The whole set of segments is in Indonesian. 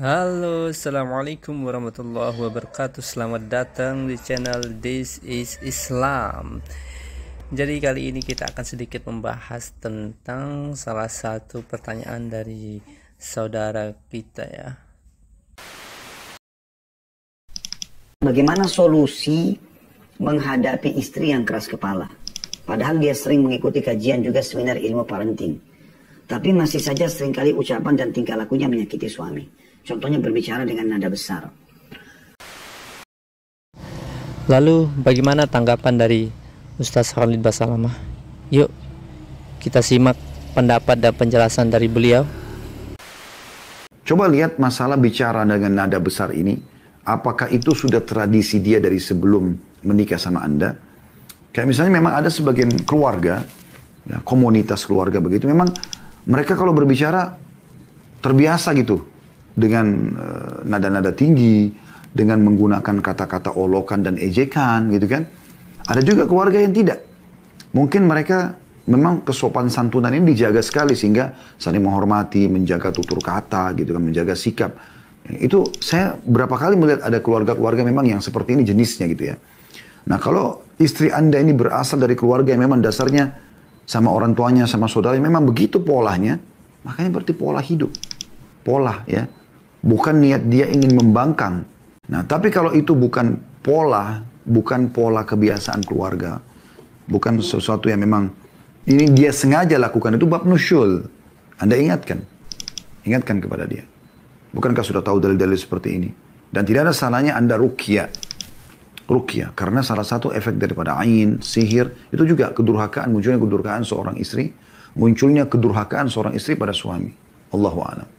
Halo, assalamualaikum warahmatullahi wabarakatuh. Selamat datang di channel This is Islam. Jadi kali ini kita akan sedikit membahas tentang salah satu pertanyaan dari saudara kita ya. Bagaimana solusi menghadapi istri yang keras kepala? Padahal dia sering mengikuti kajian juga seminar ilmu parenting. Tapi masih saja seringkali ucapan dan tingkah lakunya menyakiti suami. Contohnya berbicara dengan nada besar. Lalu bagaimana tanggapan dari Ustaz Khalid Basalamah? Yuk kita simak pendapat dan penjelasan dari beliau. Coba lihat masalah bicara dengan nada besar ini. Apakah itu sudah tradisi dia dari sebelum menikah sama Anda? Kayak misalnya memang ada sebagian keluarga, ya, komunitas keluarga begitu. Memang mereka kalau berbicara terbiasa gitu. Dengan nada-nada tinggi, dengan menggunakan kata-kata olokan dan ejekan gitu kan. Ada juga keluarga yang tidak. Mungkin mereka memang kesopan santunan ini dijaga sekali sehingga saling menghormati, menjaga tutur kata gitu kan, menjaga sikap. Itu saya berapa kali melihat ada keluarga-keluarga memang yang seperti ini jenisnya gitu ya. Nah kalau istri Anda ini berasal dari keluarga yang memang dasarnya sama orang tuanya, sama saudara yang memang begitu polanya, makanya berarti pola hidup. Pola ya. Bukan niat dia ingin membangkang. Nah, tapi kalau itu bukan pola kebiasaan keluarga, bukan sesuatu yang memang ini dia sengaja lakukan, itu bab nusyul. Anda ingatkan kepada dia. Bukankah sudah tahu dalil-dalil seperti ini? Dan tidak ada salahnya Anda ruqyah, karena salah satu efek daripada ain, sihir, itu juga munculnya kedurhakaan seorang istri, munculnya kedurhakaan seorang istri pada suami. Allahu a'lam.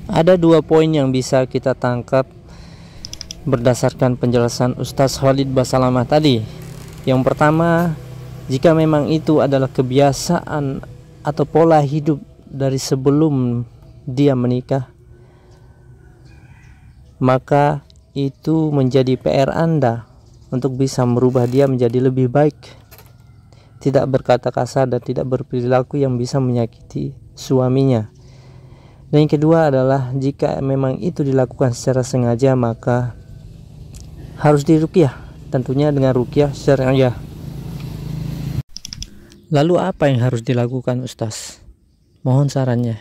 Ada dua poin yang bisa kita tangkap berdasarkan penjelasan Ustaz Khalid Basalamah tadi. Yang pertama, jika memang itu adalah kebiasaan atau pola hidup dari sebelum dia menikah, maka itu menjadi PR Anda untuk bisa merubah dia menjadi lebih baik, tidak berkata kasar dan tidak berperilaku yang bisa menyakiti suaminya. Dan yang kedua adalah jika memang itu dilakukan secara sengaja, maka harus diruqyah, tentunya dengan ruqyah syariah. Lalu apa yang harus dilakukan Ustaz? Mohon sarannya.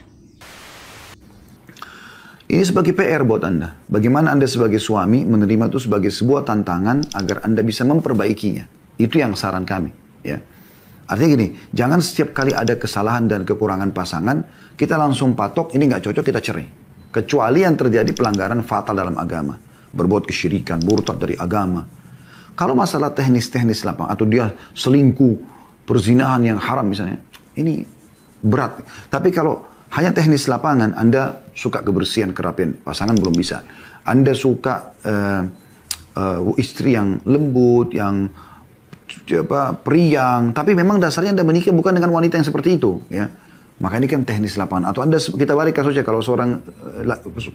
Ini sebagai PR buat Anda. Bagaimana Anda sebagai suami menerima itu sebagai sebuah tantangan agar Anda bisa memperbaikinya. Itu yang saran kami. Ya. Artinya gini, jangan setiap kali ada kesalahan dan kekurangan pasangan, kita langsung patok, ini nggak cocok, kita cerai. Kecuali yang terjadi pelanggaran fatal dalam agama. Berbuat kesyirikan, murtad dari agama. Kalau masalah teknis-teknis lapangan, atau dia selingkuh, perzinahan yang haram misalnya, ini berat. Tapi kalau hanya teknis lapangan, Anda suka kebersihan, kerapian, pasangan belum bisa. Anda suka istri yang lembut, yang periang, tapi memang dasarnya Anda menikah bukan dengan wanita yang seperti itu, ya. Maka ini kan teknis lapangan. Atau kita balik kasusnya kalau seorang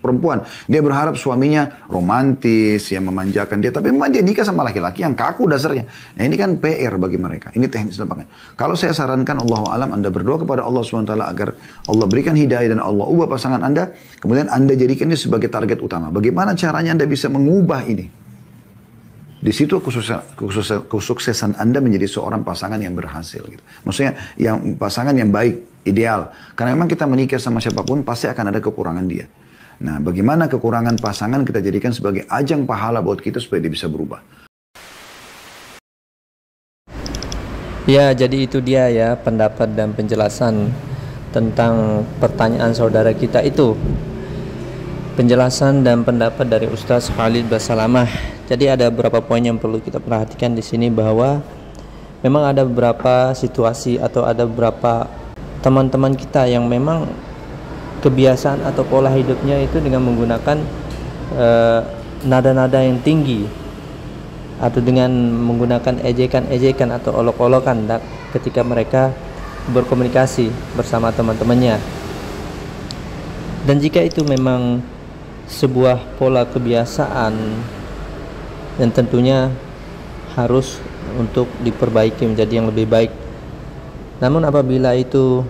perempuan, dia berharap suaminya romantis, ya memanjakan dia, tapi memang dia nikah sama laki-laki yang kaku dasarnya. Nah ini kan PR bagi mereka. Ini teknis lapangan. Kalau saya sarankan, Allahu a'lam, Anda berdoa kepada Allah SWT agar Allah berikan hidayah dan Allah ubah pasangan Anda, kemudian Anda jadikan ini sebagai target utama. Bagaimana caranya Anda bisa mengubah ini? Di situ kesuksesan Anda menjadi seorang pasangan yang berhasil. Gitu. Maksudnya yang pasangan yang baik, ideal. Karena memang kita menikah sama siapapun pasti akan ada kekurangan dia. Nah, bagaimana kekurangan pasangan kita jadikan sebagai ajang pahala buat kita supaya dia bisa berubah. Ya, jadi itu dia ya pendapat dan penjelasan tentang pertanyaan saudara kita itu. Penjelasan dan pendapat dari Ustaz Khalid Basalamah. Jadi ada beberapa poin yang perlu kita perhatikan di sini, bahwa memang ada beberapa situasi atau ada beberapa teman-teman kita yang memang kebiasaan atau pola hidupnya itu dengan menggunakan nada-nada yang tinggi atau dengan menggunakan ejekan-ejekan atau olok-olokan ketika mereka berkomunikasi bersama teman-temannya. Dan jika itu memang sebuah pola kebiasaan dan tentunya harus untuk diperbaiki menjadi yang lebih baik. Namun apabila itu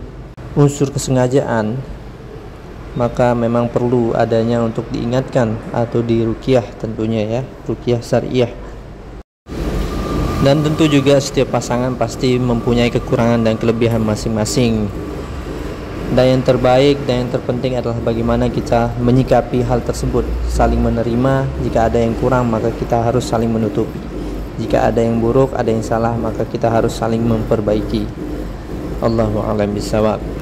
unsur kesengajaan maka memang perlu adanya untuk diingatkan atau diruqyah tentunya ya, ruqyah syariah. Dan tentu juga setiap pasangan pasti mempunyai kekurangan dan kelebihan masing-masing. Dan yang terbaik dan yang terpenting adalah bagaimana kita menyikapi hal tersebut, saling menerima. Jika ada yang kurang maka kita harus saling menutupi. Jika ada yang buruk, ada yang salah, maka kita harus saling memperbaiki. Allahu a'lam bishawab.